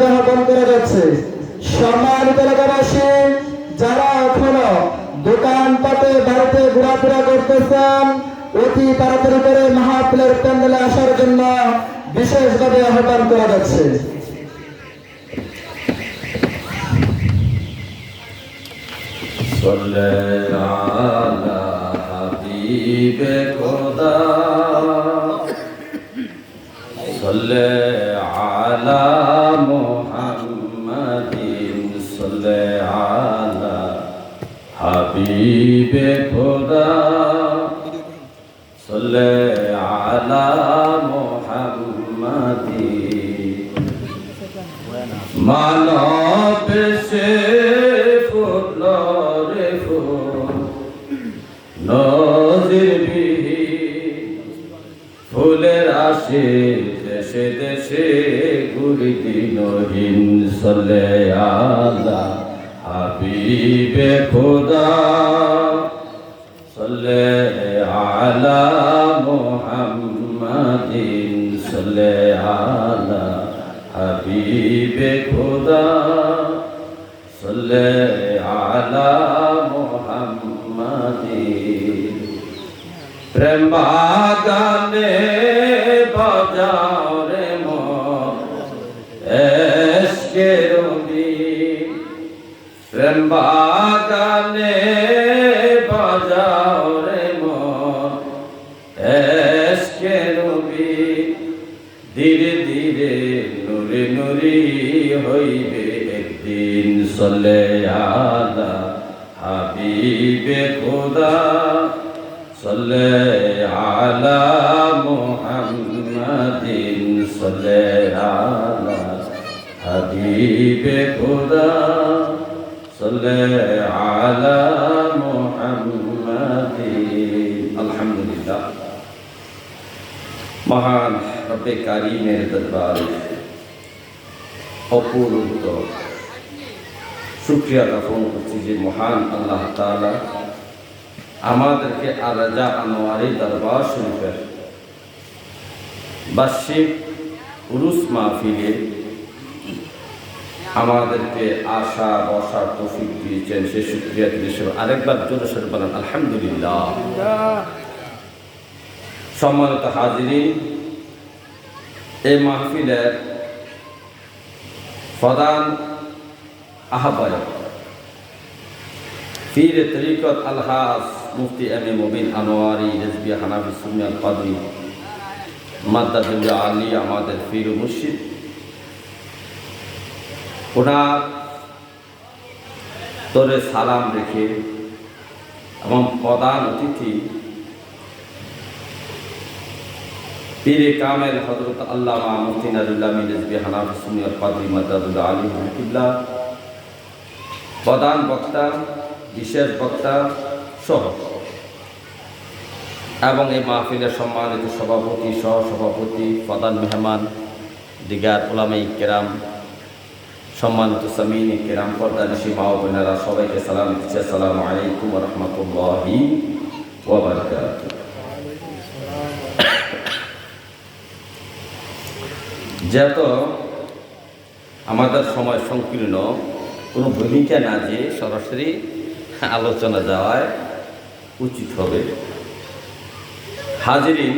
বিশেষভাবে আহ্বান করা যাচ্ছে। সম্মানিত এলাকাবাসী, যারা এখনো দোকানপাটে বাড়িতে ঘোরাফেরা করতেছেন, অতি তাড়াতাড়ি করে মাহফিলের প্যান্ডেলে আসার জন্য বিশেষভাবে আহ্বান করা যাচ্ছে। হাবিবে খোদা সাল্লে আলা মুহাম্মাদিন সাল্লে আলা হাবিবে খোদা সাল্লে আলা মুহাম্মাদিন মানব সে ফুলরে ফুল নজির বিহি ফুলের আসে দেশে দেশে ঘুরি দিনহীন সাল্লে আলা হাবিবে খোদা সাল্লে আলা মুহাম্মাদিন সাল্লে আলা হাবিবে খোদা সাল্লে আলা মুহাম্মাদিন প্রেম বাগানে বাজাও রে মন এশকে রবি প্রেম বাগানে বাজাও রে মন এশকে রবি ধীরে ধীরে নুরে নুরি হইবে একদিন সাল্লে আলা হাবিবে খোদা সাল্লে আলা মুহাম্মাদিন সাল্লে আলা হাবিবে খোদা সাল্লে আলা মুহাম্মাদিন। আলহামদুলিল্লাহ, মহান রব্বে কারীমের দরবারে অপূর্ব শুকরিয়া জ্ঞাপন করছি যে মহান আল্লাহ তাআলা আমাদেরকে আল-রাজা আনোয়ারি দরবার শরীফের বার্ষিক উরুস মাহফিলে আমাদেরকে আসা বসার তৌফিক দিয়েছেন। সে শুকরিয়া হিসেবে আরেকবার জোরে সোরে বলেন আলহামদুলিল্লাহ। সম্মানিত হাজিরিন, এই মাহফিলের প্রধান আহ্বায়ক পীর তরিকত আলহাজ মুফতি এম এ মুবিন আনোয়ারি রেজবি হানাফি সুন্নি আল কাদরি মাদ্দাতুল আলী আমাদের পীর ও মুর্শিদ, ওনার তোরে সালাম রেখে এবং প্রধান অতিথি পীরে কামেল হযরত আল্লামা মুফতি নাজুল্লাহ আমিন রেজবি হানাফি সুন্নি আল কাদরি মাদ্দাতুল আলী রহমাতুল্লাহ, প্রধান বক্তা, বিশেষ বক্তা সহ এবং এই মাহফিলের সম্মানিত সভাপতি, সহসভাপতি, প্রধান মেহমান, দিগার উলামায়ে কেরাম, সম্মানিত সামিনে কেরাম, পর্দানিশী মা ও বোনেরা, সবাইকে সালাম দিচ্ছি। আসসালামু আলাইকুম ওয়া রাহমাতুল্লাহি ওয়া বারাকাতুহু। যেহেতু আমাদের সময় সংকীর্ণ, কোনো ভূমিকা না যে সরাসরি আলোচনা যাওয়ায় উচিত হবে। হাজিরিন,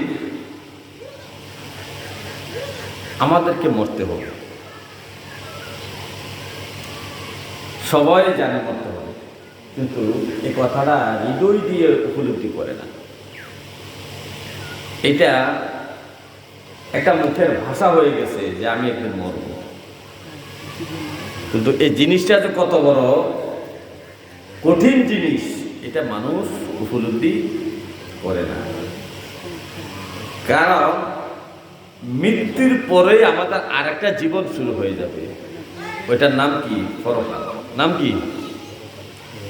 আমাদেরকে মরতে হবে, সবাই জানে মরতে হবে, কিন্তু এই কথাটা হৃদয় দিয়ে উপলব্ধি করে না। এটা একটা মুখের ভাষা হয়ে গেছে যে আমি একদিন মরব, কিন্তু এই জিনিসটা যে কত বড় কঠিন জিনিস এটা মানুষ উপলব্ধি করে না। কারণ মৃত্যুর পরেই আমাদের আরেকটা জীবন শুরু হয়ে যাবে, ওইটার নাম কি? পরকাল। নাম কি?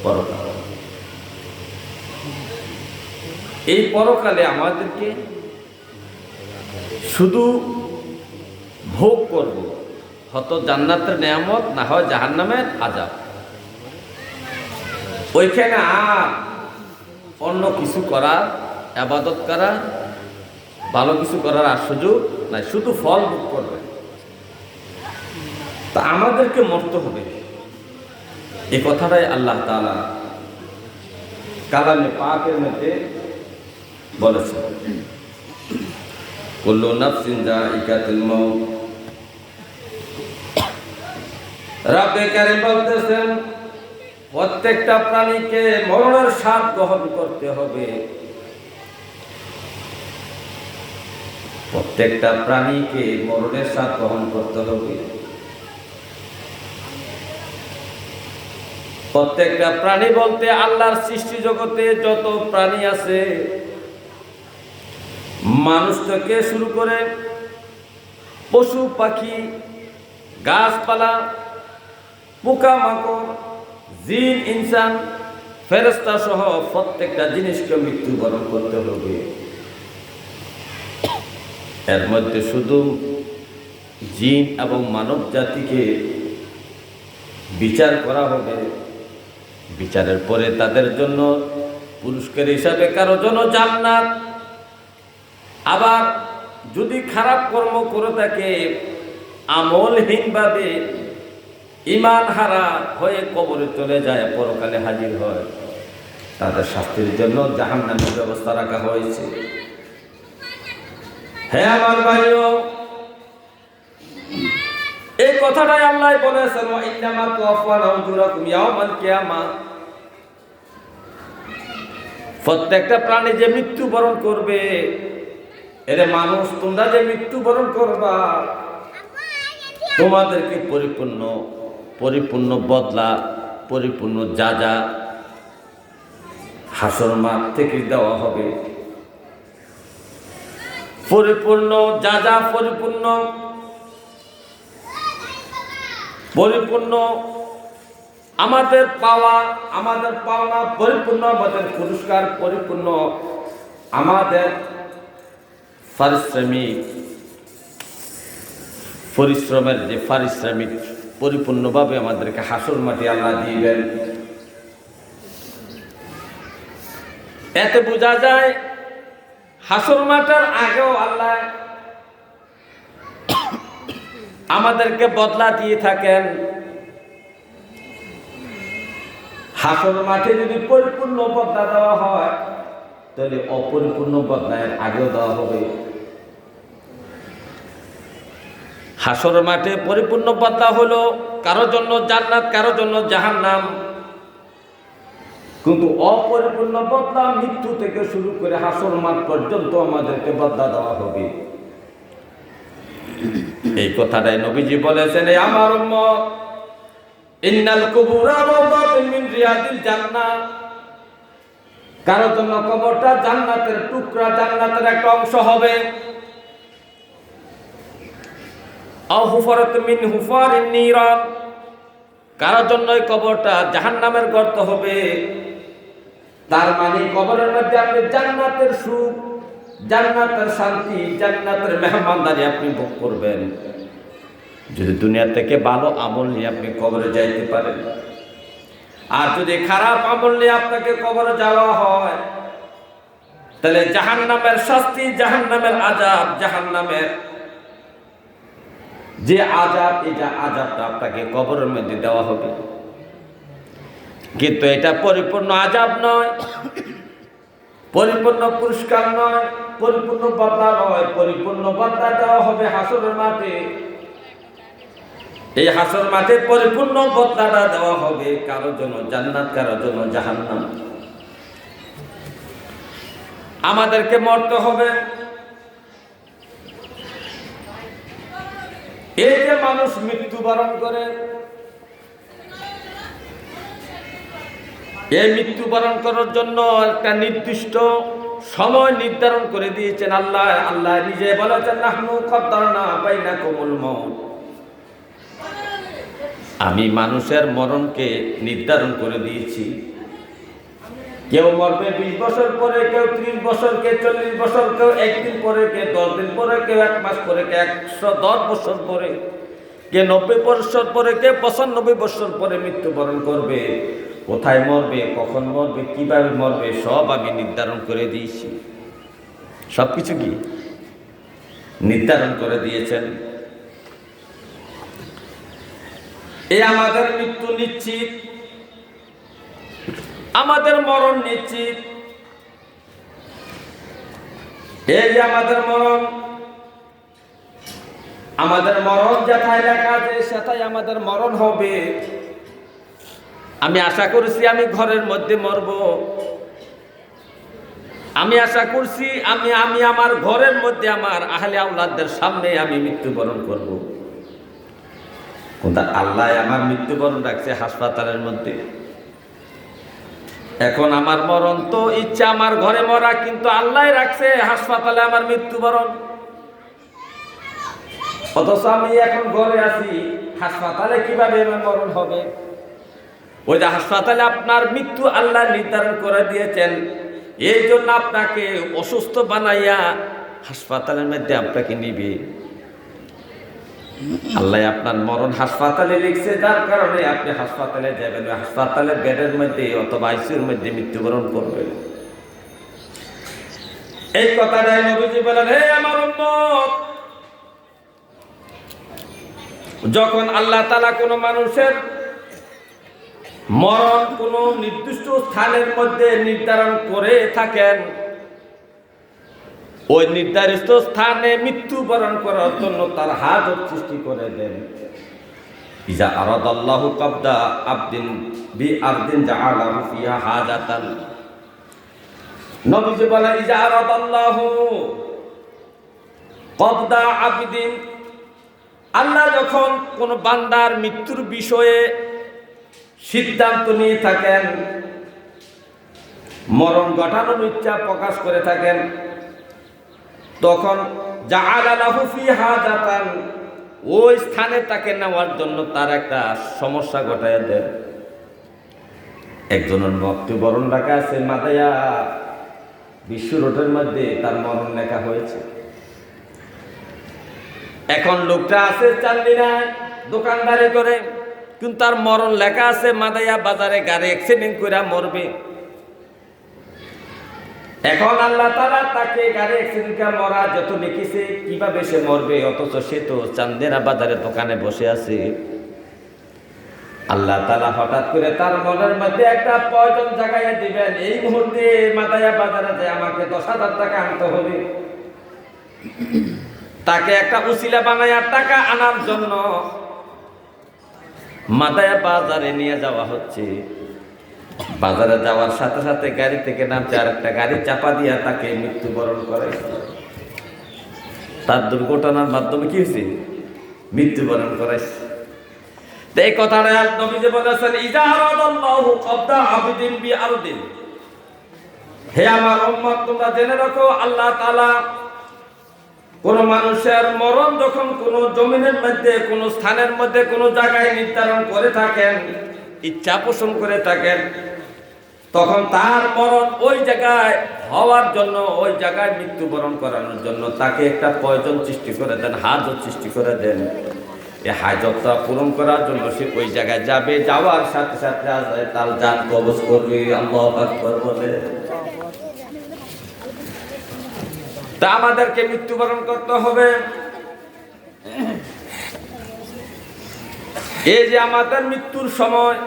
পরকাল। এই পরকালে আমাদেরকে শুধু ভোগ করব, হয়তো জান্নাতের নেয়ামত, না হয় জাহান্নামের আযাব। ওইখানে আর অন্য কিছু করার, ইবাদত করা, ভালো কিছু করার আর সুযোগ নাই, শুধু ফল ভোগ করবে। তা আমাদেরকে মরতে হবে, এই কথাটাই আল্লাহ তাআলা কালামে পাকের মধ্যে বলেছেন, কুল্লু নাফসিন যায়িকাতুল মাউত। রব্বে কারীম বলতেছেন প্রত্যেকটা প্রাণীকে মরণের স্বাদ গ্রহণ করতে হবে, প্রত্যেকটা প্রাণীকে মরণের স্বাদ গ্রহণ করতে হবে। প্রত্যেকটা প্রাণী বলতে আল্লাহর সৃষ্টি জগতে যত প্রাণী আছে, মানুষ থেকে শুরু করে পশু পাখি, গাছপালা, পোকামাকড়, জিন ইনসান, ফেরেশতা সহ প্রত্যেকটা জিনিসকে মৃত্যুবরণ করতে হবে। এর মধ্যে শুধু জিন এবং মানব জাতিকে বিচার করা হবে, বিচারের পরে তাদের জন্য পুরস্কার হিসাবে কারো জন্য জান্নাত, আবার যদি খারাপ কর্ম করে থাকে আমলহীনভাবে ঈমান হারা হয়ে কবরে চলে যায়, পরকালে হাজির হয়, তাদের শাস্তির জন্য জাহান্নামের ব্যবস্থা রাখা হয়েছে। হে আমার ভাইও, এই কথাটাই আল্লাহ বলেছেন, ওয়া ইন্নামা তুওয়াফাউনা উজুরাকুম ইয়াওমাল কিয়ামাহ। প্রত্যেকটা প্রাণী যে মৃত্যুবরণ করবে, এরে মানুষ তোমরা যে মৃত্যুবরণ করবা, তোমাদেরকে পরিপূর্ণ বদলা, পরিপূর্ণ যা হাসর মাঠ থেকে দেওয়া হবে। পরিপূর্ণ যা পরিপূর্ণ আমাদের পাওনা পরিপূর্ণ, আমাদের পুরস্কার পরিপূর্ণ, আমাদের পরিশ্রমের যে পারিশ্রমিক পরিপূর্ণভাবে আমাদেরকে হাসর মাঠে আল্লাহ দিবেন। এতে বোঝা যায় হাসর মাঠের আগেও আল্লাহ আমাদেরকে বদলা দিয়ে থাকেন। হাসর মাঠে যদি পরিপূর্ণ বদলা দেওয়া হয়, তাহলে অপরিপূর্ণ বদলার আগেও দেওয়া হবে। হাসর মাঠে পরিপূর্ণ বদলা হলো কারোর জন্য জান্নাত, কারোর জন্য জাহান্নাম, কিন্তু অপরিপূর্ণ বদলা মৃত্যু থেকে শুরু করে হাসর মাঠ পর্যন্ত আমাদেরকে বদলা দেওয়া হবে। এই কথাটাই নবীজি বলেছেন, এই আমার উম্মত, ইন্নাল কুবুরা রাওদাতুম মিন রিয়াদিল জান্নাহ। কারোর জন্য কবরটা জান্নাতের টুকরা, জান্নাতের একটা অংশ হবে। আও হুফরাতুম মিন হুফারিন নিরান। কারোর জন্য এই কবরটা জাহান্নামের গর্ত হবে। তার মানে কবরের মধ্যে আপনি জান্নাতের সুখ, জান্নাতের শান্তি, জান্নাতের মেহমানদারি আপনি ভোগ করবেন, যদি দুনিয়া থেকে ভালো আমল নিয়ে আপনি কবরে যাইতে পারেন। আর যদি খারাপ আমল নিয়ে আপনাকে কবরে যাওয়া হয়, তাহলে জাহান্নামের শাস্তি, জাহান্নামের আযাব, জাহান্নামের যে আযাব, এটা আযাবটা আপনাকে কবরের মধ্যে দেওয়া হবে। কিন্তু এটা পরিপূর্ণ আযাব নয়, পরিপূর্ণ পুরস্কার নয়, পরিপূর্ণ বদলা নয়। পরিপূর্ণ বদলা দেওয়া হবে হাসরের মাঠে। এই হাসর মাঠে পরিপূর্ণ বদলাটা দেওয়া হবে, কারোর জন্য জান্নাত, কারোর জন্য জাহান্নাম। আমাদেরকে মরতে হবে। এই যে মানুষ মৃত্যুবরণ করে, এই মৃত্যুবরণ করার জন্য একটা নির্দিষ্ট সময় নির্ধারণ করে দিয়েছেন আল্লাহ। আল্লাহ নিজে বলেছেন, নাহনু কদ্দারনা বাইনাকুমুল মাউত। আমি মানুষের মরণকে নির্ধারণ করে দিয়েছি। কেউ মরবে 20 বছর পরে, কেউ 30 বছর, কেউ 40 বছর, কেউ 1 দিন পরে, কেউ 10 দিন পরে, কেউ 1 মাস পরে, কেউ 110 বছর পরে, কে 90 বছর পরে, কে 95 বছর পরে মৃত্যুবরণ করবে। কোথায় মরবে, কখন মরবে, কিভাবে মরবে, সব আমি নির্ধারণ করে দিয়েছি। সবকিছু কি নির্ধারণ করে দিয়েছেন। এই আমাদের মৃত্যু নিশ্চিত, আমাদের মরণ নিশ্চিত। এই যে আমাদের মরণ যেথায় লেখা আছে সেটাই আমাদের মরণ হবে। আমি আশা করছি আমি ঘরের মধ্যে মরব, আমি আশা করছি আমি আমার ঘরের মধ্যে আমার আহলে আওলাদদের সামনে আমি মৃত্যুবরণ করব। কিন্তু আল্লাহ আমার মৃত্যুবরণ রাখছে হাসপাতালের মধ্যে। এখন আমার মরণ তো ইচ্ছা আমার ঘরে মরা, কিন্তু আল্লাহ রাখছে হাসপাতালে আমার মৃত্যুবরণ। অথচ আমি এখন ঘরে আছি, হাসপাতালে কিভাবে আমার মরণ হবে? ওই যে হাসপাতালে আপনার মৃত্যু আল্লাহ নির্ধারণ করে দিয়েছেন, এই জন্য আপনাকে অসুস্থ বানাইয়া হাসপাতালের মধ্যে আপনাকে নিবে। আল্লাহ আপনার মরণ হাসপাতালে লিখছে, যার কারণে আপনি হাসপাতালে যাবেন, হাসপাতালের বেডের মধ্যে অথবা আইসিইউর মধ্যে মৃত্যুবরণ করবেন। এই কথাটাই নবীজি বলেন, হে আমার উম্মত, যখন আল্লাহ তাআলা কোন মানুষের মরণ কোন নির্দিষ্ট স্থানের মধ্যে নির্ধারণ করে থাকেন, ওই নির্ধারিত স্থানে মৃত্যুবরণ করার জন্য তার হাজত সৃষ্টি করে দেন। ইজা আরাদাল্লাহু কবদা আবদিন বিআরদিন জাআলাহু ফিহা হাজাতান। নবীজি বলেন, ইজা আরাদাল্লাহু কবদা আবদিন, আল্লাহ যখন কোন বান্দার মৃত্যুর বিষয়ে সিদ্ধান্ত নিয়ে থাকেন, মরণ ঘটানোর ইচ্ছা প্রকাশ করে থাকেন, তখন জাআলা লাহু ফিহা হাজাতান, ওই স্থানে তাকে নেওয়ার জন্য তার একটা সমস্যা ঘটায় দেন। একজনের মৃত্যুবরণ লেখা আছে মাদায়া বিশ্ব রোডের মধ্যে, তার মরণ লেখা হয়েছে। এখন লোকটা আছে চান্দিনায় দোকানদারি করে, কিন্তু তার মরণ লেখা আছে মাদায়া বাজারে, গাড়ি অ্যাক্সিডেন্ট করে মরবে। এখন আল্লাহ তাআলা তাকে গাড়ি অ্যাক্সিডেন্ট করে মরা যত লিখেছে, কিভাবে সে মরবে, অথচ সে তো চান্দেরা বাজারে দোকানে বসে আছে। আল্লাহ তাআলা হঠাৎ করে তার মনের মধ্যে একটা প্রয়োজন জাগাইয়া দিবেন, এই মুহূর্তে মাদায়া বাজারে যে আমাকে 10,000 টাকা আনতে হবে। তাকে একটা উসিলা বানায়া টাকা আনার জন্য মাদায়া বাজারে নিয়ে যাওয়া হচ্ছে। বাজারে যাওয়ার সাথে সাথে গাড়ি থেকে নামছে, আর একটা গাড়ি চাপা দিয়া তাকে মৃত্যুবরণ করে। তার দুর্ঘটনার মাধ্যমে কি হয়েছে? মৃত্যুবরণ করাইছে। এই কথাটা নবীজি বলেছেন, ইজা আরাদাল্লাহু কবদা আবদিন বিআরদিন, হে আমার উম্মত, তোমরা জেনে রাখো আল্লাহ তাআলা কোন মানুষের মরণ যখন কোন জমিনের মধ্যে, কোন স্থানের মধ্যে, কোন জায়গায় নির্ধারণ করে থাকেন, ইচ্ছা পোষণ করে থাকেন, তখন তার মরণ ওই জায়গায় হওয়ার জন্য, ওই জায়গায় মৃত্যুবরণ করানোর জন্য তাকে একটা প্রয়োজন সৃষ্টি করে দেন, হাজত সৃষ্টি করে দেন। এই হাজতটা পূরণ করার জন্য সে ওই জায়গায় যাবে, যাওয়ার সাথে সাথে তার জান কবজ করবে। আল্লাহু আকবার বলে। তা আমাদেরকে মৃত্যুবরণ করতে হবে। এই যে আমাদের মৃত্যুর সময়,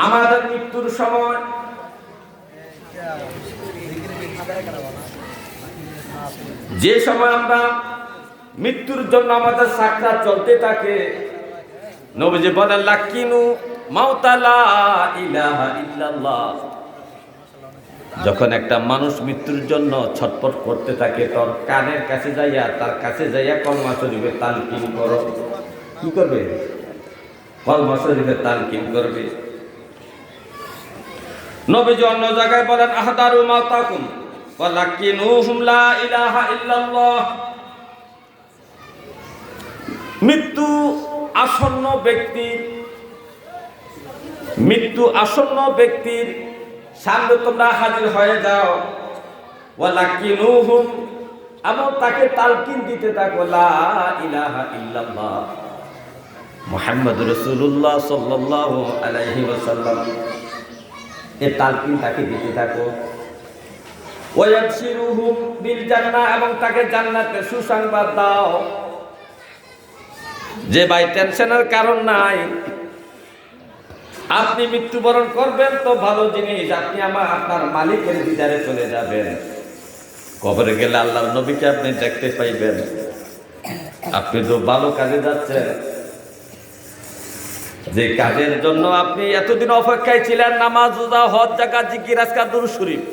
আমাদের মৃত্যুর সময় যে সময় আমরা মৃত্যুর জন্য আমাদের সাকরাত চলতে থাকে, নবীজি বলেন, লাকিনু মাউতা লা ইলাহা ইল্লাল্লাহ। যখন একটা মানুষ মৃত্যুর জন্য ছটফট করতে থাকে, তোর কানের কাছে যাইয়া, তার কাছে যাইয়া কলমা শরীফের তালকিন করো। কি করবে? কলমা শরীফের তালকিন করবে। নবীজি অন্য জায়গায় বলেন, আহদারু মাউতাকুম ওয়া লাকিনুহুম লা ইলাহা ইল্লাল্লাহ। মৃত্যু আসন্ন ব্যক্তির সামনে তোমরা হাজির হয়ে যাও, ওয়ালাকিনুহুম, এবং তাকে তালকিন দিতে থাকো, লা ইলাহা ইল্লাল্লাহ মুহাম্মাদুর রাসূলুল্লাহ সাল্লাল্লাহু আলাইহি ওয়াসাল্লাম, এই তালকিন তাকে দিতে থাকো। ওয়ায়াবশিরুহুম বিল জান্নাহ, এবং তাকে জান্নাতের সুসংবাদ দাও। যে ভাই টেনশনের কারণ নাই, আপনি মৃত্যুবরণ করবেন তো ভালো জিনিস, আপনি আপনার মালিকের দিদারে চলে যাবেন। কবরে গেলে আল্লাহর নবীকে আপনি দেখতে পাইবেন। আপনি তো ভালো কাজে যাচ্ছেন, যে কাজের জন্য আপনি এতদিন অপেক্ষায় ছিলেন, নামাজ, রোজা, হজ, যাকাত, জিকির, আজকার, দুরূদ শরীফ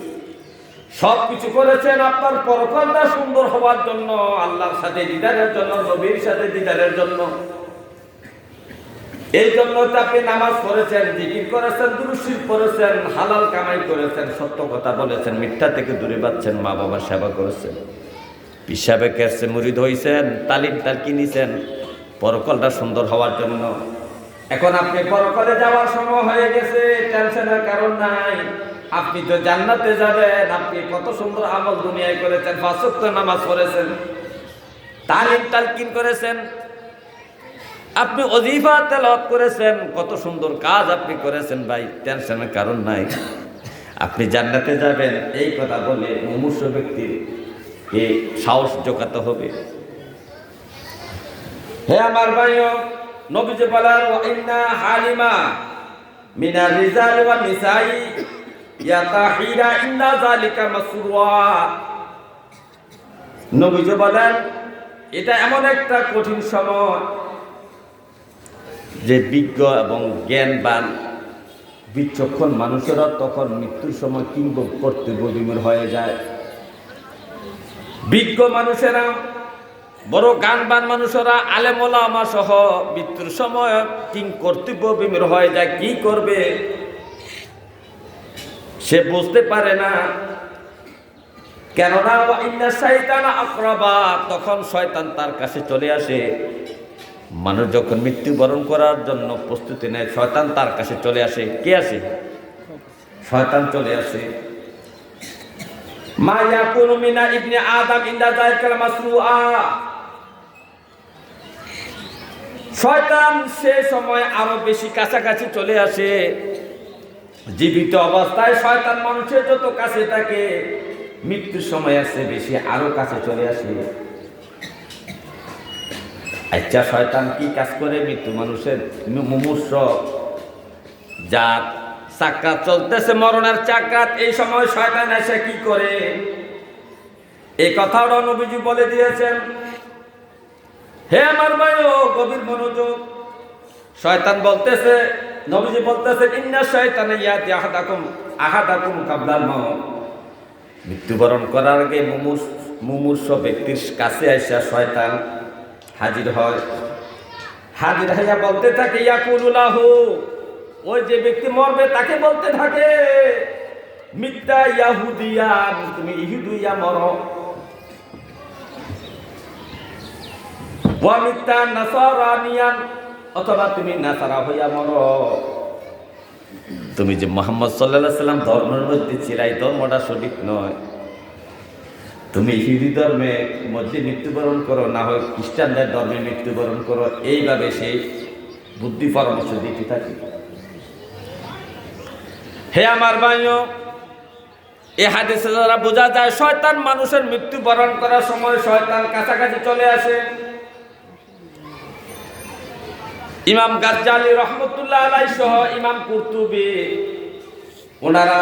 সবকিছু করেছেন আপনার পরকালটা সুন্দর হওয়ার জন্য, আল্লাহর সাথে দিদারের জন্য, নবীর সাথে দিদারের জন্য। এই জন্য তো আপনি নামাজ পড়েছেন, জিকির করেছেন, দুরূদ শরীফ পড়েছেন, হালাল কামাই করেছেন, সত্য কথা বলেছেন, মিথ্যা থেকে দূরে বাঁচছেন, মা বাবার সেবা করেছেন, পিসাবে কেসে মুরিদ হইছেন, তালিম কিনেছেন পরকালটা সুন্দর হওয়ার জন্য। এখন আপনি পরকালে যাওয়ার সময় হয়ে গেছে, টেনশনের কারণ নাই। আপনি তো জান্নাতে যাবেন। আপনি কত সুন্দর আমল দুনিয়ায় করেছেন, 5 ওয়াক্ত নামাজ পড়েছেন, তালিম করেছেন, আপনি ওজিফা তেলাওয়াত করেছেন, কত সুন্দর কাজ আপনি করেছেন। ভাই টেনশনের কারণ নাই, আপনি জান্নাতে যাবেন। এই কথা বলে মুমূর্ষ ব্যক্তির এই সাহস জোগাতে হবে। হে আমার ভাইও, নবীজি বলেন, ওয়া ইন্না হালিমা মিনার রিজাল ওয়া নিসাই ইয়াতাহিরা ইন্না যালিকা মাসরুয়া। নবীজি বলেন, এটা এমন একটা কঠিন সময় যে বিজ্ঞ এবং জ্ঞানবান বিচক্ষণ মানুষেরা তখন মৃত্যুর সময় কিংব কর্তব্যবিমূঢ় হয়ে যায়। বিজ্ঞ মানুষেরা, বড় জ্ঞানবান মানুষেরা, আলেম ওলামা সহ মৃত্যুর সময় কর্তব্যবিমূঢ় হয়ে যায়। কি করবে সে বুঝতে পারে না। কেননা ইন্না শাইতানা আকরাবা, তখন শয়তান তার কাছে চলে আসে। মানুষ যখন মৃত্যুবরণ করার জন্য প্রস্তুতি নেয়, শয়তান তার কাছে চলে আসে। কে আসে? শয়তান চলে আসে। মা ইয়াকুনু মিনা ইবনে আদম ইনদা যালিকাল মাসরুআ, শয়তান সে সময় আরো বেশি কাছাকাছি চলে আসে। জীবিত অবস্থায় শয়তান মানুষের যত কাছে থাকে, মৃত্যুর সময় আসে বেশি আরো কাছে চলে আসে। আচ্ছা, শয়তান কি কাজ করে? মৃত্যু মানুষের মুমূর্ষ যার চাকরাত চলতেছে, মরণের চাকরাত, এই সময় শয়তান এসে কি করে? এই কথাটা নবীজি বলে দিয়েছেন। হে আমার ভাইও, গভীর মনোযোগ। শয়তান বলতেছে, নবীজি বলতেছে, ইন্না শাইতানা ইয়াতি আহাদাকুম কাবলাল মাউত, মৃত্যুবরণ করার আগে মুমূর্ষ ব্যক্তির কাছে আইসা শয়তান হাজির হয়। হাজির হইয়া বলতে থাকে, ইয়াকুলু লাহু, ওই যে ব্যক্তি মরবে তাকে বলতে থাকে, মিত্তা ইয়াহুদিয়ান, তুমি ইহুদিয়া মরো, ওয়া মিত্তা নাসারানিয়ান, অথবা তুমি নাসারা হইয়া মরো। তুমি যে মুহাম্মদ সাল্লাল্লাহু আলাইহি ওয়াসাল্লাম ধর্মের মধ্যে ছিলাই, ধর্মটা সঠিক নয়। তুমি ইহুদি ধর্মে মধ্যে মৃত্যুবরণ করো, না হয় খ্রিস্টানদের ধর্মে মৃত্যুবরণ করো। এইভাবে সেই বুদ্ধি পরামর্শ দিতে থাকি। হে আমার ভাইও, এই হাদিসে দ্বারা বোঝা যায় শয়তান মানুষের মৃত্যুবরণ করার সময় শয়তান কাছাকাছি চলে আসে। ইমাম গাজ্জালি রহমতুল্লাহ আলাইহি সহ ইমাম কুরতুবী ওনারা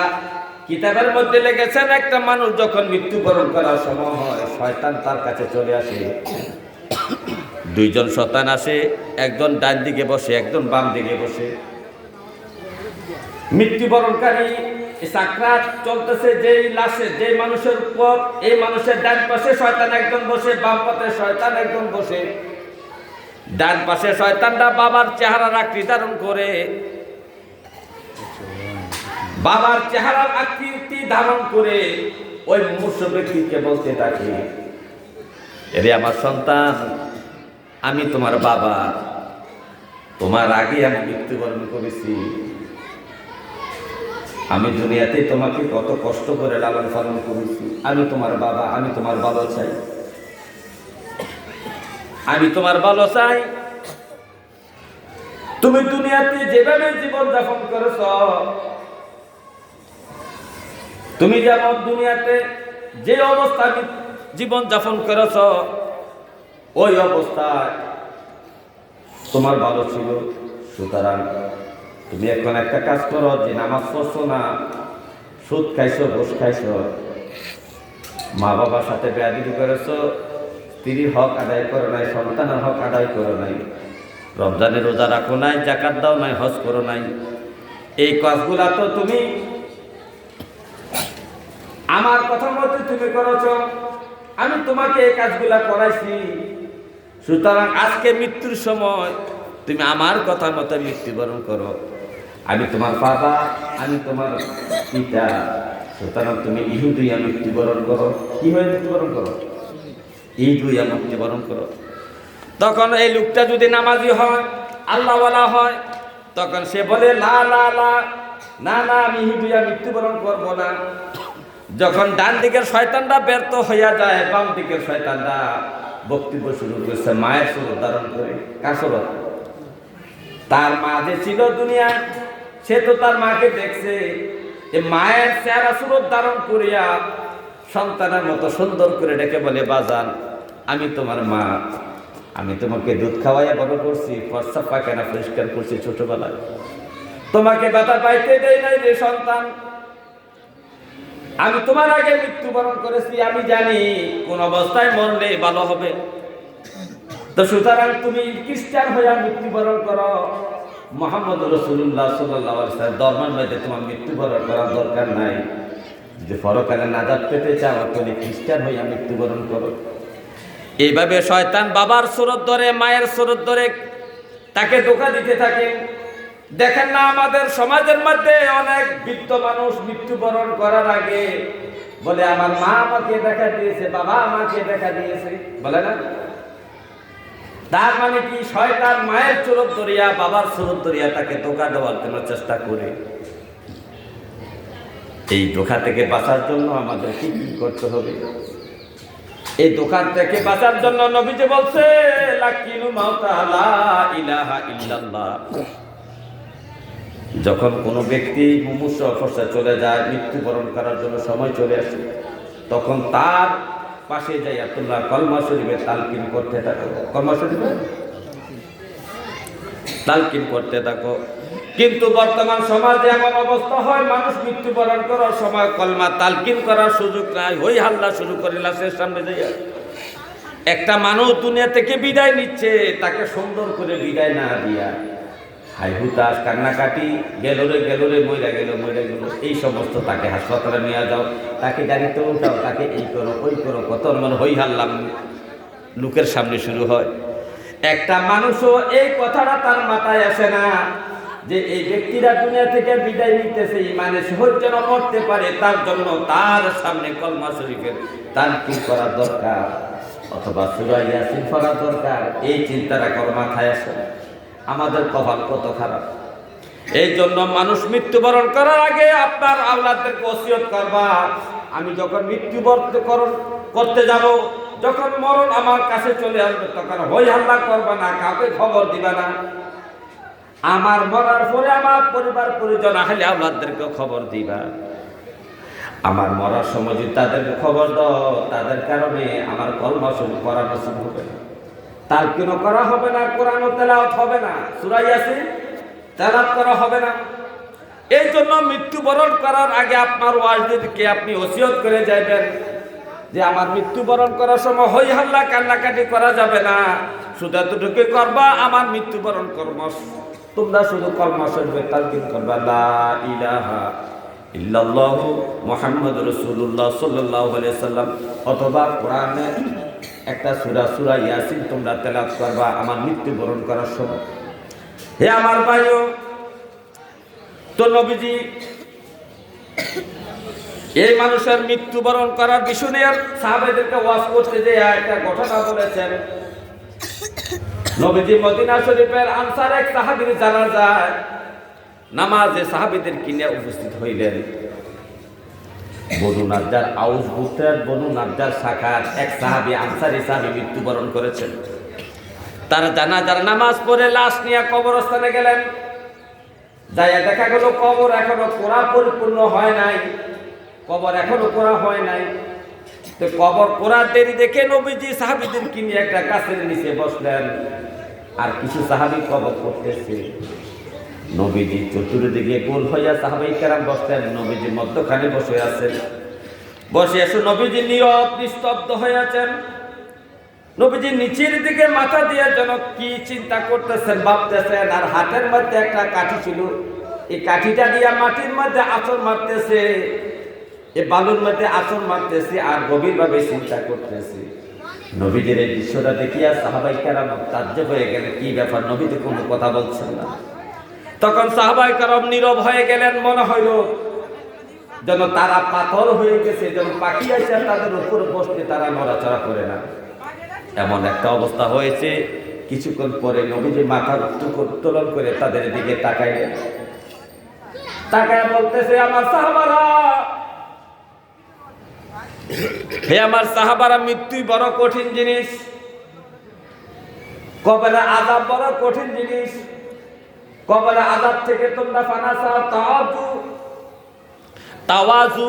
কিতাবের মধ্যে লিখেছেন, একটা মানুষ যখন মৃত্যুবরণ করার সময় হয়, শয়তান তার কাছে চলে আসে। দুইজন শয়তান আসে, একজন ডান দিকে বসে, একজন বাম দিকে বসে। মৃত্যুবরণকারী সাকরাত চলতেছে যেই লাশে, যেই মানুষের উপর, এই মানুষের ডান পাশে শয়তান একজন বসে, বাম পাশে শয়তান একজন বসে। ডান পাশে শয়তানটা বাবার চেহারার আকৃতি ধারণ করে, বাবার চেহারার আকৃতি ধারণ করে ওই মুমূর্ষ ব্যক্তিকে বলতে থাকে, এরে আমার সন্তান, আমি তোমার বাবা, তোমার আগে আমি মৃত্যুবরণ করেছি। আমি দুনিয়াতে তোমাকে কত কষ্ট করে লালন পালন করেছি। আমি তোমার বাবা, আমি তোমার ভালো চাই, আমি তোমার ভালো চাই। তুমি দুনিয়াতে যেভাবে জীবন যাপন করেছ, তুমি যেমন দুনিয়াতে যে অবস্থায় জীবন যাপন করেছ, ওই অবস্থায় তোমার ভালো ছিল। সুতরাং তুমি এখন একটা কাজ করো, যে নামাজ পড়ছো না, সুদ খাইছো, ঘুষ খাইছো, মা বাবার সাথে বেয়াদবি করেছো, স্ত্রীর হক আদায় করো নাই, সন্তানের হক আদায় করো নাই, রমজানের রোজা রাখো নাই, জাকাত দাও নাই, হজ করো নাই, এই কাজগুলা তো তুমি আমার কথা মতো তুমি করেছ, আমি তোমাকে এই কাজগুলা করাইছি। সুতরাং আজকে মৃত্যুর সময় তুমি আমার কথা মতো মৃত্যুবরণ করো। আমি তোমার বাবা, আমি তোমার পিতা, সুতরাং তুমি ইহুদিয়া মৃত্যুবরণ করো। কি হয়ে মৃত্যুবরণ করো? ইহুদিয়া মৃত্যুবরণ করো। তখন এই লোকটা যদি নামাজি হয়, আল্লাহওয়ালা হয়, তখন সে বলে লা লা লা, না না, আমি ইহুদিয়া মৃত্যুবরণ করব না। যখন ডান দিকের শয়তানরা ব্যর্থ হইয়া যায়, বাম দিকের শয়তানরা বক্তব্য শুরু করছে মায়ের সুরত ধারণ করে। কার সুরত? তার মা যে ছিল দুনিয়ায়, সে তো তার মাকে দেখছে, মায়ের চেহারা সুরত ধারণ করিয়া সন্তানের মতো সুন্দর করে ডেকে বলে, বাজান আমি তোমার মা, আমি তোমাকে দুধ খাওয়াইয়া বড় করছি, প্রস্রাব পায়খানা পরিষ্কার করছি ছোটবেলায়, তোমাকে ব্যথা পাইতে দেই নাই রে সন্তান, আমি তোমার আগে মৃত্যুবরণ করেছি, আমি জানি কোন অবস্থায় মরলে ভালো হবে। তো সুতরাং তুমি খ্রিস্টান হইয়া মৃত্যুবরণ করো, মুহাম্মদ রাসূলুল্লাহ সাল্লাল্লাহু আলাইহি ওয়াসাল্লাম ধর্মের মধ্যে তোমার মৃত্যুবরণ করার দরকার নাই। যদি পরকালে নাজাত পেতে চাও, তুমি খ্রিস্টান হইয়া মৃত্যুবরণ করো। এইভাবে শয়তান বাবার সুরত ধরে, মায়ের সুরত ধরে তাকে ধোঁকা দিতে থাকে। দেখেন না, আমাদের সমাজের মধ্যে অনেক বৃদ্ধ মানুষ মৃত্যুবরণ করার আগে বলে, আমার মা আমাকে দেখা দিয়েছে, বাবা আমাকে দেখা দিয়েছে, বলে না? তার মানে কি, শয়তান মায়ের সুরত ধরিয়া, বাবার সুরত ধরিয়া তাকে ধোঁকা দেওয়ার জন্য চেষ্টা করে। এই ধোঁকা থেকে বাঁচার জন্য আমাদের কি কি করতে হবে? এই দোকান থেকে বাঁচার জন্য নবীজি বলছে, লাকিনু মাউতা লা ইলাহা ইল্লাল্লাহ। যখন কোনো ব্যক্তি মুমূর্ষ অবস্থায় চলে যায়, মৃত্যুবরণ করার জন্য সময় চলে আসে, তখন তার পাশে যাইয়া তোমরা কলমা শরীফে তালকিন করতে থাকো। কলমা শরীফে তালকিন করতে থাকো। কিন্তু বর্তমান সমাজে এমন অবস্থা হয়, মানুষ মৃত্যুবরণ করার সময় কলমা তালকিন করার সুযোগ নাই, হই হাল্লা শুরু করে লাশের সামনে যাইয়া। একটা মানুষ দুনিয়া থেকে বিদায় নিচ্ছে, তাকে সুন্দর করে বিদায় না দিয়া হাই হুতাশ, কান্নাকাটি, গেল রে মইরা গেল, এই সমস্ত, তাকে হাসপাতালে নিয়ে যাও, তাকে গাড়িতে উঠাও, তাকে এই করো ওই করো, কত মানে হই হাল্লা লোকের সামনে শুরু হয়। একটা মানুষও এই কথাটা তার মাথায় আসে না যে এই ব্যক্তিরা দুনিয়া থেকে বিদায় নিতেছে, ইমানে সহজ যেন মরতে পারে, তার জন্য তার সামনে কলমা শরীফের তালকিন করা দরকার, অথবা সূরা ইয়াসিন পড়া দরকার। এই চিন্তাটা কারো মাথায় আসে না। আমাদের কপাল কত খারাপ। এই জন্য মানুষ মৃত্যুবরণ করার আগে আপনার আওলাদদেরকে ওসিয়ত করবা, আমি যখন মৃত্যুবরণ করতে যাব, যখন মরণ আমার কাছে চলে আসবে, তখন হই হাল্লা করবা না, কাউকে খবর দিবা না। আমার মরার পরে আমার পরিবার পরিজন আসলে আওলাদদেরকে খবর দিবা। আমার মরার সময় যদি তাদেরকে খবর দাও, তাদের কারণে আমার কলমা শরীফ পড়া নসিব হবে না, তালকিনও করা হবে না, কোরআন তেলাওয়াত হবে না, সূরা ইয়াসিন তেলাওয়াত করা হবে না। এই জন্য মৃত্যুবরণ করার আগে আপনার ওয়াজদেরকে আপনি ওসিয়ত করে যাবেন যে আমার মৃত্যুবরণ করার সময় হই হাল্লা কান্নাকাটি করা যাবে না, শুধু এতটুকু করবা, আমার মৃত্যুবরণ কর্ম তোমরা শুধু কলমা শরীফে তালকিন করবা, লা ইলাহা ইল্লাল্লাহু মুহাম্মাদুর রাসূলুল্লাহ সাল্লাল্লাহু আলাইহি সাল্লাম, অথবা কোরআনের একটা সূরা ইয়াসিন তোমরা তেলাওয়াত করবা আমার মৃত্যুবরণ করার সময়। হে আমার ভাইও, তো নবীজি এই মানুষের মৃত্যুবরণ করার বিষয় নিয়ে সাহাবাদেরকে ওয়াজ করতে যে একটা ঘটনা বলেছেন। নবীজি মদিনা শরীফের আনসার এক সাহাবীর জানাজায় নামাজে সাহাবীদের কিনে উপস্থিত হইলেন। বনু নাজ্জার, আউস গোত্রের বনু নাজ্জার শাখার এক সাহাবী, আনসারী সাহাবী মৃত্যুবরণ করেছেন। তারা জানাজার নামাজ পড়ে লাশ নিয়ে কবরস্থানে গেলেন। যাইয়া দেখা গেল কবর এখনো কোরা পরিপূর্ণ হয় নাই, কবর এখনো কোরা হয় নাই। তো কবর কোরার দেরি দেখে নবীজি সাহাবীদের কিনে একটা গাছের নিচে বসলেন। আর কিছু সাহাবী কবর করতেছে। নবীজি চতুর্দিকে গোল হইয়া সাহাবাই কেরাম বসতেন, নবীজি মধ্যখানে বসে আছেন। বসে এসে নবীজি নীরব নিস্তব্ধ হয়ে আছেন। নবীজি নিচের দিকে মাথা দিয়ে যেন কি চিন্তা করতেছেন, ভাবতেছেন। আর হাতের মধ্যে একটা কাঠি ছিল, এই কাঠিটা দিয়া মাটির মধ্যে আঁচড় মারতেছে, এই বালুর মধ্যে আঁচড় মারতেছে, আর গভীরভাবে চিন্তা করতেছে। নবীজির এই দৃশ্যটা দেখিয়া সাহাবাই কেরাম তাজ্জব হয়ে গেলেন, কি ব্যাপার, নবী তো কোনো কথা বলছেন না। তখন সাহাবাই কেরাম নীরব হয়ে গেলেন। মনে হইল যেন তারা পাথর হয়ে গেছে, যেন পাখি আছে তাদের উপর বসতে তারা নড়াচড়া করে না, এমন একটা অবস্থা হয়েছে। কিছুক্ষণ পরে নবীজি মাথা উত্তোলন করে তাদের দিকে তাকাইলেন। তাকায় বলতেছে, আমার সাহাবারা, হে আমার সাহাবারা, মৃত্যুই বড় কঠিন জিনিস, কবরের আযাব বড় কঠিন জিনিস। কবরের আযাব থেকে তোমরা পানা চাও, তাওয়াজু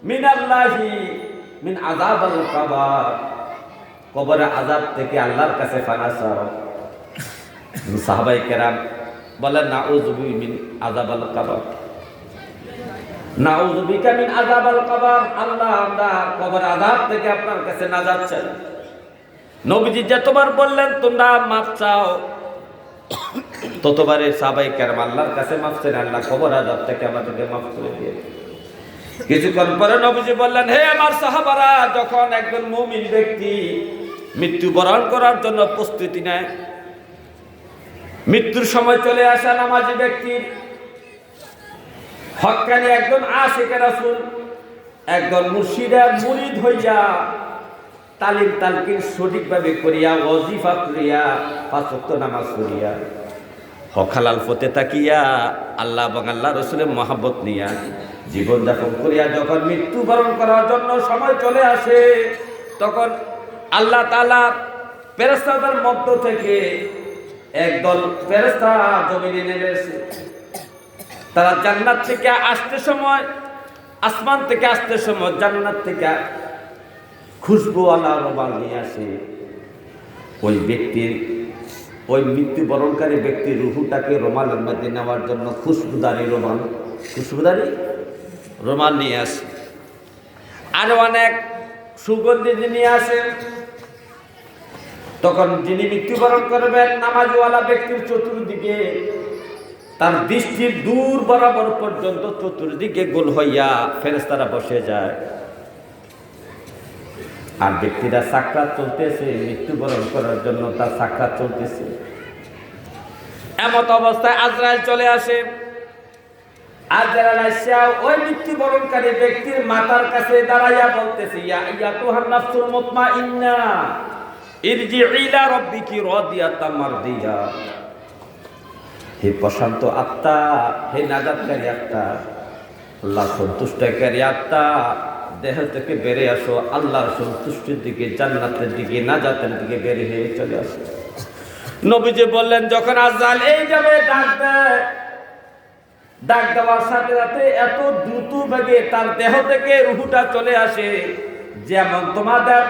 মিনাল্লাহি মিন আযাবিল কবর। কবরের আযাব থেকে আল্লাহর কাছে পানা চাও। সাহাবায়ে কেরাম বলেন, নাউযু মিন আযাবিল কবর, নাউযু বিকা মিন আযাবিল কবর। আল্লাহ, আমরা কবরের আযাব থেকে আপনার কাছে নাজাত চাই। নবীজি যতবার বললেন তোমরা মাফ চাও, ততবারে সাহাবায়ে কেরাম আল্লাহর কাছে মাফ চান, আল্লাহ কবর আযাব থেকে আমাদেরকে মাফ করে দিয়ে। কিছুক্ষণ পরে নবীজি বললেন, হে আমার সাহাবারা, যখন একজন মুমিন ব্যক্তি মৃত্যুবরণ করার জন্য প্রস্তুতি নেয়, মৃত্যুর সময় চলে আসা নামাজি ব্যক্তির, হক্কানি একজন আশিকে রাসূল, একজন মুর্শিদের মুরিদ হইয়া তালিম তালকিন সঠিকভাবে করিয়া, ওয়াজিফা করিয়া, পাঁচ ওয়াক্ত নামাজ পড়িয়া, হকালাল পথে তাকিয়া, আল্লাহ এবং আল্লাহ রসুলের মহাব্বত নিয়া জীবনযাপন করিয়া যখন মৃত্যুবরণ করার জন্য সময় চলে আসে, তখন আল্লাহ তাআলা ফেরেশতাদের মধ্য থেকে একদল ফেরেশতা জমিনে নেমে এসে, তারা জান্নাত থেকে আসতে সময়, আসমান থেকে আসতে সময় জান্নাত থেকে খুশবুওয়ালা রুমাল নিয়ে আসে। ওই ব্যক্তির, ওই মৃত্যুবরণকারী ব্যক্তির রুহুটাকে রুমালের মধ্যে নেওয়ার জন্য খুশবুদারি রুমাল নিয়ে আসে। আরো অনেক সুগন্ধি নিয়ে আসেন। তখন যিনি মৃত্যুবরণ করবেন, নামাজওয়ালা ব্যক্তির চতুর্দিকে তার দৃষ্টির দূর বরাবর পর্যন্ত চতুর্দিকে গোল হইয়া ফেরেশতারা বসে যায়। আর ব্যক্তিরা সাকরাত চলতেছে, মৃত্যুবরণ করার জন্য তার সাকরাত চলতেছে। এমত অবস্থায় আজরাইল চলে আসে। আজরাইল আইসা ওই মৃত্যুবরণকারী ব্যক্তির মাথার কাছে দাঁড়াইয়া বলতেছে, ইয়া আইয়াতুহান নাফসুল মুতমাইন্না ইরজিই ইলা রাব্বিকি রাদিয়াতাম মারদিয়া। হে প্রশান্ত আত্মা, হে নাজাতকারী আত্মা, আল্লাহ সন্তুষ্টকারী আত্মা, দেহ থেকে বেরিয়ে আসো, আল্লাহর সন্তুষ্টির দিকে, জান্নাতের দিকে, নাজাতের দিকে বেরিয়ে হয়ে চলে আসো। নবীজি বললেন, যখন আজরাইল এই যাবে ডাক দেয়, ডাক দেওয়ার সাথে সাথে এত দ্রুত বেগে তার দেহ থেকে রুহুটা চলে আসে, যেমন তোমাদের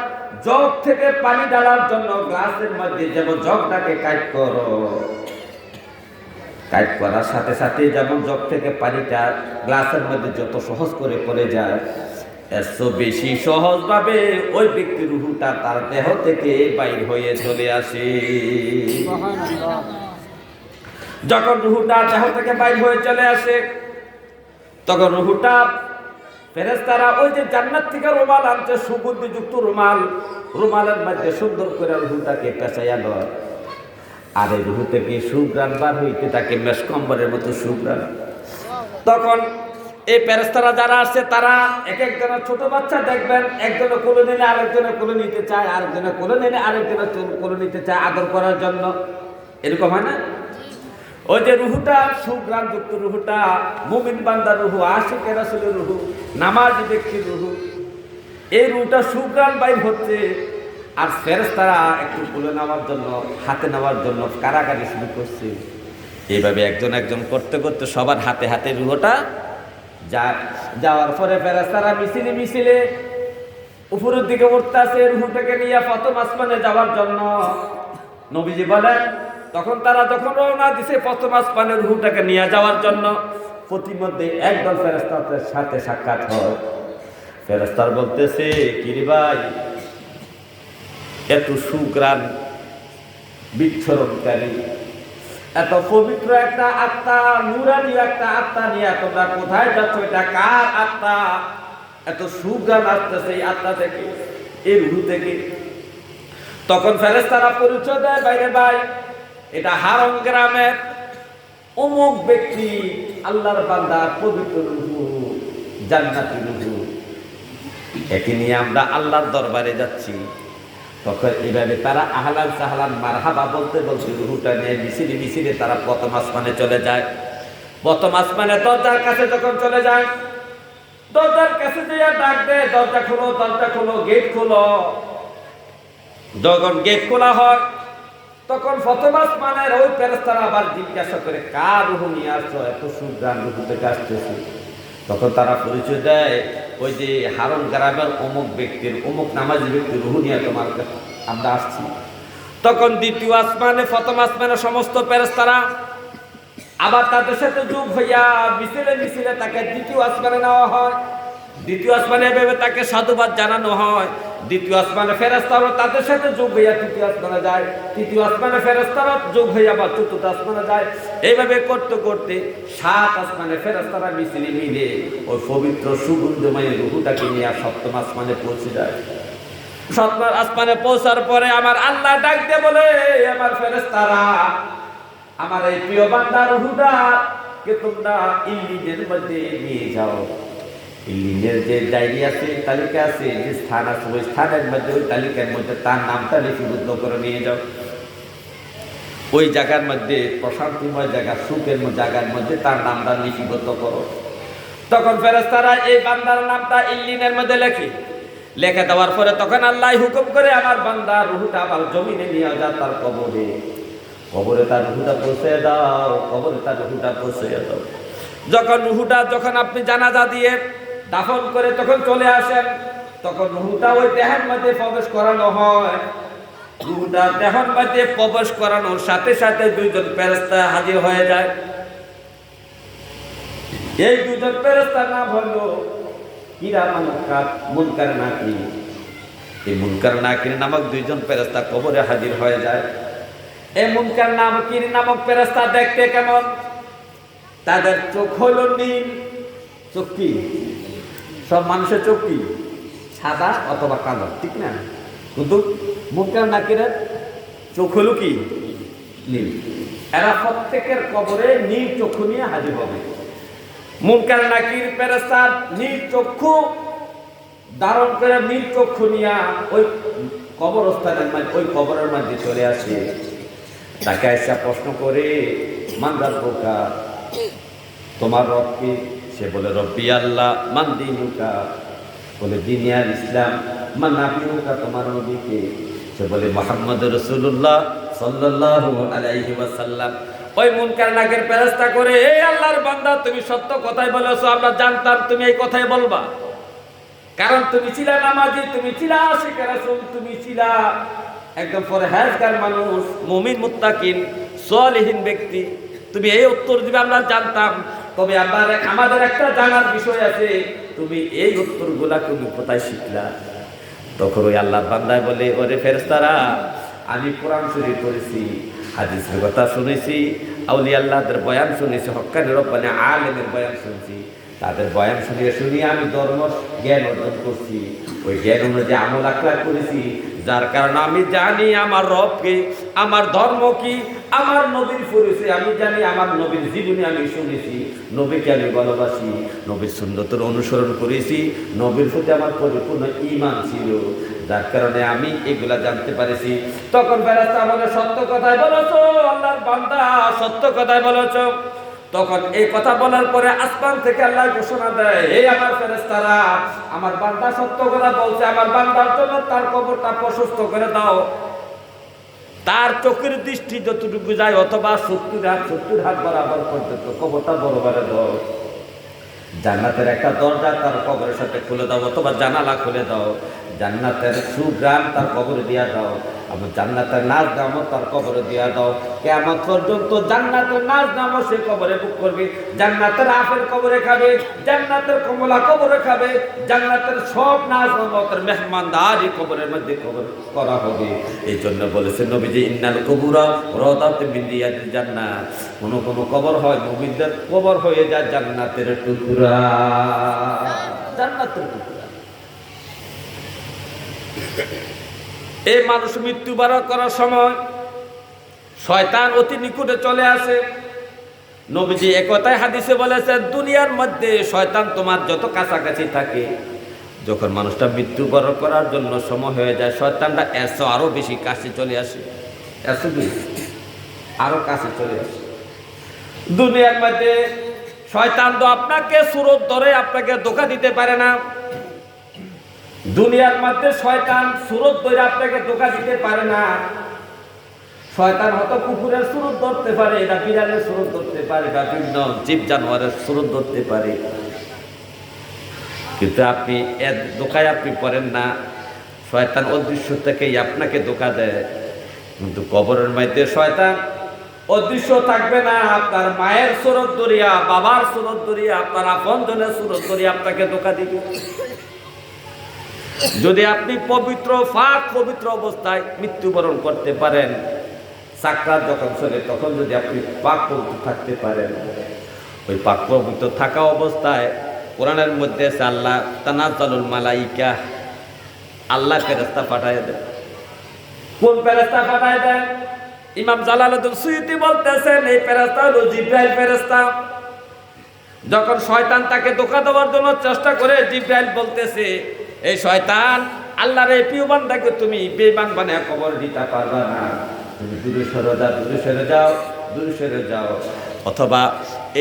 জগ থেকে পানি ঢালার জন্য গ্লাসের মধ্যে যেমন জগটাকে কাট করো, কাট করার সাথে সাথে যেমন জগ থেকে পানিটা গ্লাসের মধ্যে যত সহজ করে পড়ে যায়, এত বেশি সহজভাবে ওই ব্যক্তির রুহুটা তার দেহ থেকে বাইর হয়ে চলে আসে। যখন রুহুটা দেহ থেকে বাইর হয়ে চলে আসে, তখন রুহুটা ফেরেশতারা ওই যে জান্নাত থেকে রুমাল আনছে, সুগন্ধিযুক্ত রুমাল, রুমালের মধ্যে সুন্দর করে রুহুটাকে পেঁচাইয়া লয়। আর এই রুহু থেকে সুঘ্রাণ বার হইতে থাকে, মেষকম্বরের মতো সুঘ্রাণ। তখন এই ফেরেশতারা যারা আসছে, তারা এক একজনের ছোট বাচ্চা দেখবেন, একজনে কোলে নিলে আরেকজনে কোলে নিতে চায়, আরেকজনে কোলে নিলে আরেকজনে কোলে নিতে চায় আদর করার জন্য। এরকম হয় না? ওই যে রুহুটা, সুঘ্রাণ যুক্ত রুহুটা, মুমিন বান্দার রুহু, আশিকে রাসূলের রুহু, নামাজি ব্যক্তির রুহু, এই রুহুটা সুঘ্রাণ বাইর হচ্ছে। আর ফেরেশতারা একটু কোলে নেওয়ার জন্য, হাতে নেওয়ার জন্য কারাকারি শুরু করছে। এইভাবে একজন একজন করতে করতে সবার হাতে হাতে রুহুটা যাওয়ার পরে ফেরেশতারা মিছিলে মিছিলে উপরের দিকে উঠতেছে রুহুটাকে নিয়ে প্রথম আসমানে যাওয়ার জন্য। নবীজি বলেন, তখন তারা যখন রওনা দিছে প্রথম আসমানের রূহটাকে নিয়ে যাওয়ার জন্য, প্রতিমধ্যে একদল ফেরেশতাদের সাথে সাক্ষাৎ হয়। ফেরেশতার বলতেছে, কিরে ভাই, এত সুগ্রাণ বিচ্ছরণকারী, এত পবিত্র একটা আত্মা, নুরানি একটা আত্মা নিয়ে তোমরা কোথায় যাচ্ছ? এটা কার আত্মা? এত সুগ্রাণ আসতেছে এই আত্মা থেকে, এই রূহ থেকে। তখন ফেরেশতারা পরিচয় দেয়, বাইরে ভাই, এটা হারম গ্রামের অমুক ব্যক্তি, আল্লাহর বান্দা, পবিত্র রূহ, জান্নাতি রূহ, একে নিয়ে আমরা আল্লাহর দরবারে যাচ্ছি। তখন এইভাবে তারা আহলান সাহলান মারহাবা বলতে বলতে রূহটা নিয়ে মিছিলে মিছিলে তারা প্রথম আসমানে চলে যায়। প্রথম আসমানে দরজার কাছে যখন চলে যায়, দরজার কাছে যেয়ে ডাক দেয়, দরজা খোলো, দরজা খোলো, গেট খোলো। যখন গেট খোলা হয়, তখন প্রথম আসমানের ওই ফেরেশতারা আবার জিজ্ঞাসা করে, কার রূহ নিয়ে আসছো? এত সুগ্রাণ রূহ থেকে আসতেছে। তখন তারা পরিচয় দেয়, ওই যে হারম গ্রামের অমুক ব্যক্তির, অমুক নামাজি ব্যক্তির রূহ নিয়ে তোমার কাছে আমরা আসছি। তখন দ্বিতীয় আসমানে, প্রথম আসমানে সমস্ত ফেরেশতারা আবার তাদের সাথে যোগ হইয়া মিছিলে মিছিলে তাকে দ্বিতীয় আসমানে নেওয়া হয়। দ্বিতীয় আসমানে এভাবে তাকে সাধুবাদ জানানো হয়। দ্বিতীয় আসমানে ফেরেশতারা তাদের সাথে যোগ হইয়া তৃতীয় আসমানে যায়। তৃতীয় আসমানে ফেরেশতারা যোগ হইয়া আবার চতুর্থ আসমানে যায়। এইভাবে করতে করতে 7 আসমানে ফেরেশতারা মিছিলে মিলে ওই পবিত্র সুগন্ধময় রূহটাকে নিয়ে সপ্তম আসমানে পৌঁছে যায়। সপ্তম আসমানে পৌঁছার পরে আমার আল্লাহ ডাক দিয়ে বলে, আমার ফেরেশতারা, আমার এই প্রিয় বান্দার রূহটা কে তোমরা ইল্লিনের মধ্যে নিয়ে যাও। ইল্লিনের যে ডায়েরি আছে, তালিকা আছে, যে স্থান আছে, ওই স্থানের মধ্যে, ওই তালিকার মধ্যে তার নামটা লিপিবদ্ধ করে নিয়ে যাও। ওই জায়গার মধ্যে, প্রশান্তিময় জায়গা, সুখের জায়গার মধ্যে তার নামটা লিপিবদ্ধ করো। তখন ফেরেশতারা এই বান্দার নামটা ইল্লিনের মধ্যে লেখে দেওয়ার পরে তখন আল্লাহ হুকুম করে, আমার বান্দার রূহটা আবার জমিনে নিয়ে যা, তার কবরে। কবরে তার রূহটা পৌঁছে দাও, কবরে তার রূহটা পৌঁছে দাও। যখন রূহটা, যখন আপনি জানাজা দিয়ে দাফন করে তখন চলে আসেন, তখন রূহটা ওই দেহের মধ্যে প্রবেশ করানো হয়। রূহটা দেহের মধ্যে প্রবেশ করানোর সাথে সাথে 2 জন ফেরেশতা হাজির হয়ে যায়। এই 2 জন ফেরেশতার নাম হলো কিরামান মুনকার নাকির। এই মুনকার নাকির নামক 2 জন ফেরেশতা কবরে হাজির হয়ে যায়। এই মুনকার নাকির নামক ফেরেশতা দেখতে কেমন? তাদের চোখ হলো নীল। চোখ কি? সব মানুষের চোখ কি? সাদা অথবা কালো, ঠিক না? কিন্তু মুনকার নাকিরের চোখ হলো কি? নীল। এরা প্রত্যেকের কবরে নীল চক্ষু নিয়ে হাজির হবে। মুনকার নাকির ফেরেশতা নীল চক্ষু ধারণ করে, নীল চক্ষু নিয়ে ওই কবরস্থানের মধ্যে, ওই কবরের মধ্যে চলে আসে। তাকে এসে প্রশ্ন করে, মানদার বোকা, তোমার রব কি? সে বলে, রব্বি আল্লাহ। মান দিনুকা? বলে, দিন আল ইসলাম। মান নাবিউকা? তোমার নবীকে? সে বলে, মুহাম্মদ রাসূলুল্লাহ সাল্লাল্লাহু আলাইহি ওয়াসাল্লাম। ওই মুনকার নাকির ফেরেশতা করে, এই আল্লাহর বান্দা, তুমি সত্য কথাই বলেছো, আমরা জানতাম তুমি এই কথাই বলবা, কারণ তুমি ছিলা নামাজি, তুমি ছিলা আশিকে রাসূল, তুমি ছিলা একদম পরহেজগার মানুষ, মুমিন মুত্তাকিন সালিহিন ব্যক্তি, তুমি এই উত্তর দিবে আমরা জানতাম। তবে আমাদের একটা জানার বিষয় আছে, তুমি এই উত্তরগুলা তুমি কোথায় শিখলা? তখন ওই আল্লাহর বান্দায় বলে, ওরে ফেরেশতারা, আমি কোরআন শরীফ পড়েছি, হাদিসের কথা শুনেছি, আউলিয়া আল্লাহদের বয়ান শুনেছি, হক্কানি রব্বানি আলেমের বয়ান শুনছি। তাদের বয়ান শুনিয়ে আমি ধর্ম জ্ঞান অর্জন করছি। ওই জ্ঞান অনুযায়ী আমল আকলাক করেছি, যার কারণে আমি জানি আমার রবকে, আমার ধর্ম কি, আমার নবীর পরিচয় আমি জানি, আমার নবীর জীবনী আমি শুনেছি, নবীকে আমি ভালোবাসি, নবীর সুন্নতের অনুসরণ করেছি, নবীর প্রতি আমার পরিপূর্ণ ঈমান ছিল, যার কারণে আমি এগুলা জানতে পারেছি। তখন ফেরেশতা বলে, সত্য কথাই বলেছো আল্লাহর বান্দা, সত্য কথাই বলেছো। তখন এই কথা বলার পরে আসমান থেকে আল্লাহ ঘোষণা দেয়, এই আমার ফেরেশতারা, আমার বান্দা সত্য কথা বলছে, আমার বান্দার জন্য তার কবরটা প্রশস্ত করে দাও। তার চোখের দৃষ্টি যতটুকু যায়, অথবা 70 হাত বরাবর পর্যন্ত কবরটা বরাবর দাও। জান্নাতের একটা দরজা তার কবরের সাথে খুলে দাও, অথবা জানালা খুলে দাও। জান্নাতের সুগ্রাম তার কবরে দিয়া দাও। আমার জান্নাতের নাজ নামও তার কবরে দিয়া দাও। কিয়ামত পর্যন্ত জান্নাতের নাজ নামও সে কবরে বুক করবে, জান্নাতের আপেল কবরে খাবে, জান্নাতের কমলা কবরে খাবে, জান্নাতের সব নাজ নামতের মেহমানদারি কবরের মধ্যে কবর করা হবে। এই জন্য বলেছেন নবীজি, ইন্নাল কুবুরা রাদাতুম মিন রিয়াদিল জান্নাত। কোন কোন কবর হয় মুমিনদের কবর হয়ে যায় জান্নাতের টুকরা, জান্নাতের টুকরা। এই মানুষ মৃত্যুবরণ করার সময় শয়তান অতি নিকটে চলে আসে। নবীজি একথাই হাদিসে বলেছেন, দুনিয়ার মধ্যে শয়তান তোমার যত কাছাকাছি থাকে, যখন মানুষটা মৃত্যুবরণ করার জন্য সময় হয়ে যায়, শয়তানটা এসো আরো বেশি কাছে চলে আসে, এসো আরো কাছে চলে আসে। দুনিয়ার মধ্যে শয়তান তো আপনাকে সুরত ধরে আপনাকে ধোঁকা দিতে পারে না। দুনিয়ার মধ্যে শয়তান সুরত ধরে আপনাকে ধোঁকা দিতে পারে না। শয়তান হয়তো কুকুরের সুরত ধরতে পারে, এটা বিড়ালের সুরত ধরতে পারে, বা বিভিন্ন জীব জানোয়ারের সুরত ধরতে পারে, কিন্তু আপনি এর ধোঁকায় আপনি পড়েন না। শয়তান অদৃশ্য থেকেই আপনাকে ধোঁকা দেয়। কিন্তু কবরের মধ্যে শয়তান অদৃশ্য থাকবে না, আপনার মায়ের সুরত ধরিয়া, বাবার সুরত ধরিয়া, আপনার আপনজনের সুরত ধরিয়া আপনাকে ধোঁকা দিবে। যদি আপনি পবিত্র পাক পবিত্র অবস্থায় মৃত্যুবরণ করতে পারেন, সাকরাত যখন চলে তখন যদি আপনি পাক পবিত্র থাকতে পারেন, ওই পাক পবিত্র থাকা অবস্থায় কোরআনের মধ্যে আছে আল্লাহ তানাজ্জালুল মালাইকা, আল্লাহ ফেরেশতা পাঠায় দেন। কোন ফেরেশতা পাঠায় দেন? ইমাম জালালউদ্দিন সুয়ুতী বলতেছেন এই ফেরেশতা হলো জিবরাইল ফেরেশতা। যখন শয়তান তাকে ধোঁকা দেওয়ার জন্য চেষ্টা করে, জিবরাইল বলতেছে, এই শয়তান, আল্লাহর এই প্রিয় বান্দাকে তুমি বেঈমান বানিয়ে কবর দিতে পারবে না, তুমি দূরে সরে যাও, দূরে সরে যাও, দূরে সরে যাও। অথবা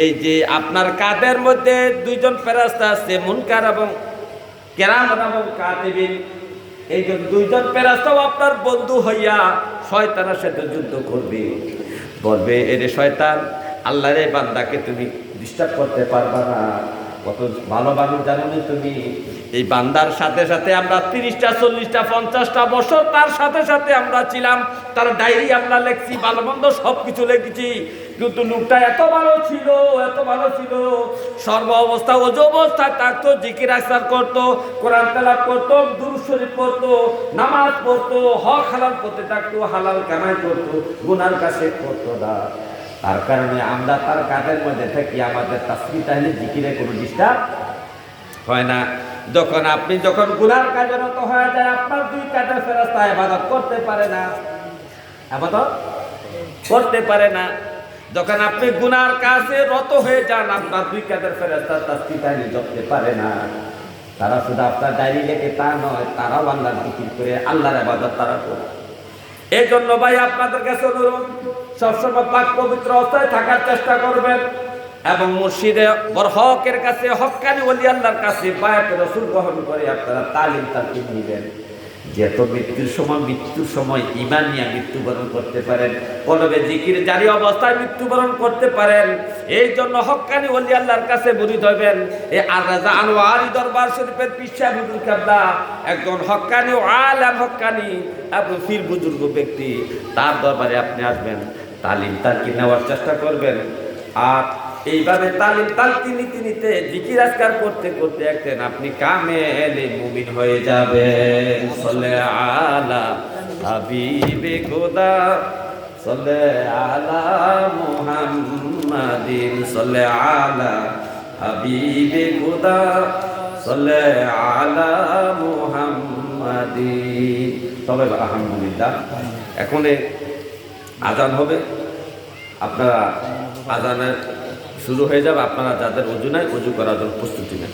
এই যে আপনার কাঁধের মধ্যে দুইজন ফেরেশতা আছে, মুনকার এবং কিরাম এবং কাতিবিন, এই যে দুইজন ফেরেশতাও আপনার বন্ধু হইয়া শয়তানের সাথে যুদ্ধ করবে। বলবে, এরে শয়তান, আল্লাহর এই বান্দাকে তুমি ডিস্টার্ব করতে পারবে না। কত ভালো মানুষ জানো না তুমি? এই বান্দার সাথে সাথে আমরা 30টা 40টা 50টা বছর তার সাথে সাথে আমরা ছিলাম, তার ডায়েরি আমরা লিখছি, ভালো মন্দ সব কিছু লিখেছি, কিন্তু লোকটা এত ভালো ছিল, এত ভালো ছিল, সর্ব অবস্থা ওজ অবস্থায় থাকতো, জিকির আজকার করতো, কোরআন তেলাওয়াত করতো, দুরূদ শরীফ পড়তো, নামাজ পড়তো, হক হালাল করতে থাকতো, হালাল কামাই করতো, গুনার কাছে করতো না। তার কারণে আমরা তার কাঁধের মধ্যে থাকি, আমাদের তাসবিহ তাহলিল জিকিরে কোনো ডিস্টার্ব হয় না। যখন গুনার কাজে রত হয়ে যায়, আপনার দুই কাঁধের ফেরেশতা ইবাদত করতে পারে না, ইবাদত করতে পারে না। যখন আপনি গুনার কাজে রত হয়ে যান, আপনার দুই কাঁধের ফেরেশতা তাসবিহ তাহলিল জপতে পারে না। তারা শুধু আপনার ডায়েরি লেখে তা নয়, তারাও আল্লাহর জিকির করে, আল্লাহর ইবাদত তারা করে। এই জন্য ভাই আপনাদের কাছে অনুরোধ, সবসময় পাক পবিত্র অবস্থায় থাকার চেষ্টা করবেন এবং মুর্শিদে বরহকের কাছে, হক্কানি ওলি আল্লাহর কাছে বায়াত রাসূল গ্রহণ করে আপনারা তালিম তাকিদ নেবেন, যেত মৃত্যুর সময় ঈমান নিয়ে মৃত্যুবরণ করতে পারেন, কলবে জিকির জারি অবস্থায় মৃত্যুবরণ করতে পারেন। এই জন্য হক্কানি ওলি আল্লাহর কাছে মুরিদ হবেন। এই আর রাজা আনোয়ারি দরবার শরীফের পীর সাহেব হুজুর কেবলা একজন হক্কানি আলেম, হক্কানি এবং পীর বুজুর্গ ব্যক্তি, তার দরবারে আপনি আসবেন, তালিম তাকিদ নেওয়ার চেষ্টা করবেন। আর এইভাবে তালিম তালকিন নিতে নিতে জিকির আজকার করতে করতে একদিন আপনি কামেলে মুমিন হয়ে যাবেন। সাল্লাল্লাহু আলা হাবিবে খোদা, সাল্লাল্লাহু আলা মুহাম্মাদিন, সাল্লাল্লাহু আলা হাবিবে খোদা, সাল্লাল্লাহু আলা মুহাম্মাদিন। তবে আলহামদুলিল্লাহ, এখন আজান হবে, আপনারা আজানের শুরু হয়ে যাবে। আপনারা যাদের ওযু নাই, ওযু করার জন্য প্রস্তুতি নেন।